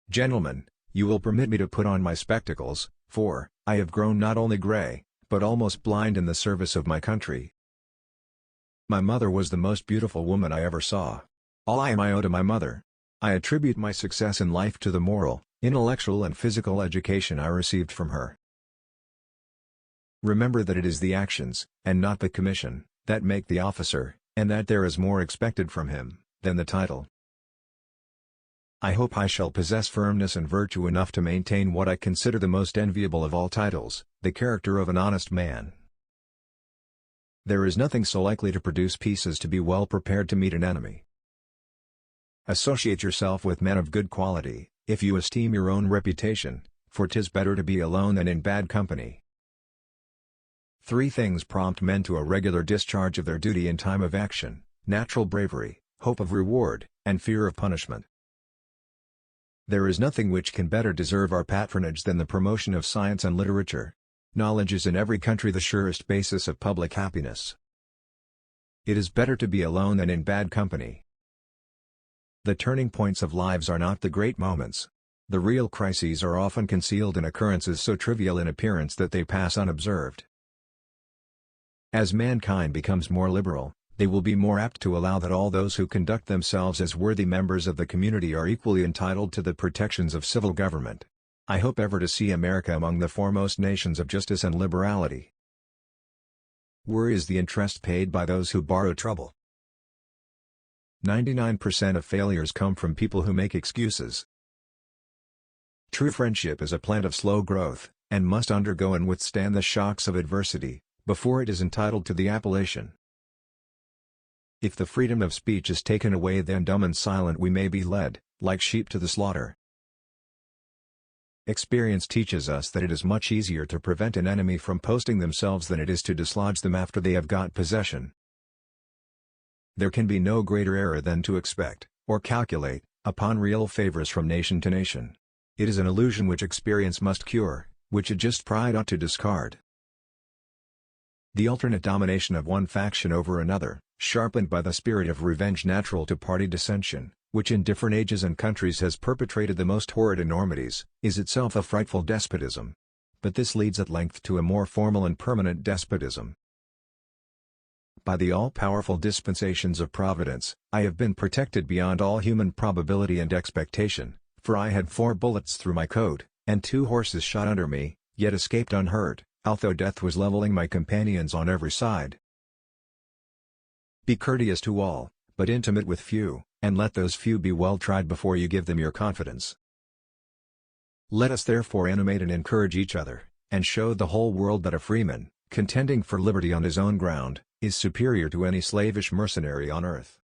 Gentlemen, you will permit me to put on my spectacles, for I have grown not only gray, but almost blind in the service of my country. My mother was the most beautiful woman I ever saw. All I am I owe to my mother. I attribute my success in life to the moral, intellectual and physical education I received from her. Remember that it is the actions, and not the commission, that make the officer, and that there is more expected from him, than the title. I hope I shall possess firmness and virtue enough to maintain what I consider the most enviable of all titles, the character of an honest man. There is nothing so likely to produce peace as to be well prepared to meet an enemy. Associate yourself with men of good quality, if you esteem your own reputation, for 'tis better to be alone than in bad company. 3 things prompt men to a regular discharge of their duty in time of action: natural bravery, hope of reward, and fear of punishment. There is nothing which can better deserve our patronage than the promotion of science and literature. Knowledge is in every country the surest basis of public happiness. It is better to be alone than in bad company. The turning points of lives are not the great moments. The real crises are often concealed in occurrences so trivial in appearance that they pass unobserved. As mankind becomes more liberal, they will be more apt to allow that all those who conduct themselves as worthy members of the community are equally entitled to the protections of civil government. I hope ever to see America among the foremost nations of justice and liberality. Worry is the interest paid by those who borrow trouble. 99% of failures come from people who make excuses. True friendship is a plant of slow growth, and must undergo and withstand the shocks of adversity, before it is entitled to the appellation. If the freedom of speech is taken away, then dumb and silent we may be led, like sheep to the slaughter. Experience teaches us that it is much easier to prevent an enemy from posting themselves than it is to dislodge them after they have got possession. There can be no greater error than to expect, or calculate, upon real favors from nation to nation. It is an illusion which experience must cure, which a just pride ought to discard. The alternate domination of one faction over another, sharpened by the spirit of revenge natural to party dissension, which in different ages and countries has perpetrated the most horrid enormities, is itself a frightful despotism. But this leads at length to a more formal and permanent despotism. By the all-powerful dispensations of Providence, I have been protected beyond all human probability and expectation, for I had 4 bullets through my coat, and 2 horses shot under me, yet escaped unhurt, although death was leveling my companions on every side. Be courteous to all, but intimate with few, and let those few be well tried before you give them your confidence. Let us therefore animate and encourage each other, and show the whole world that a freeman, contending for liberty on his own ground, is superior to any slavish mercenary on earth.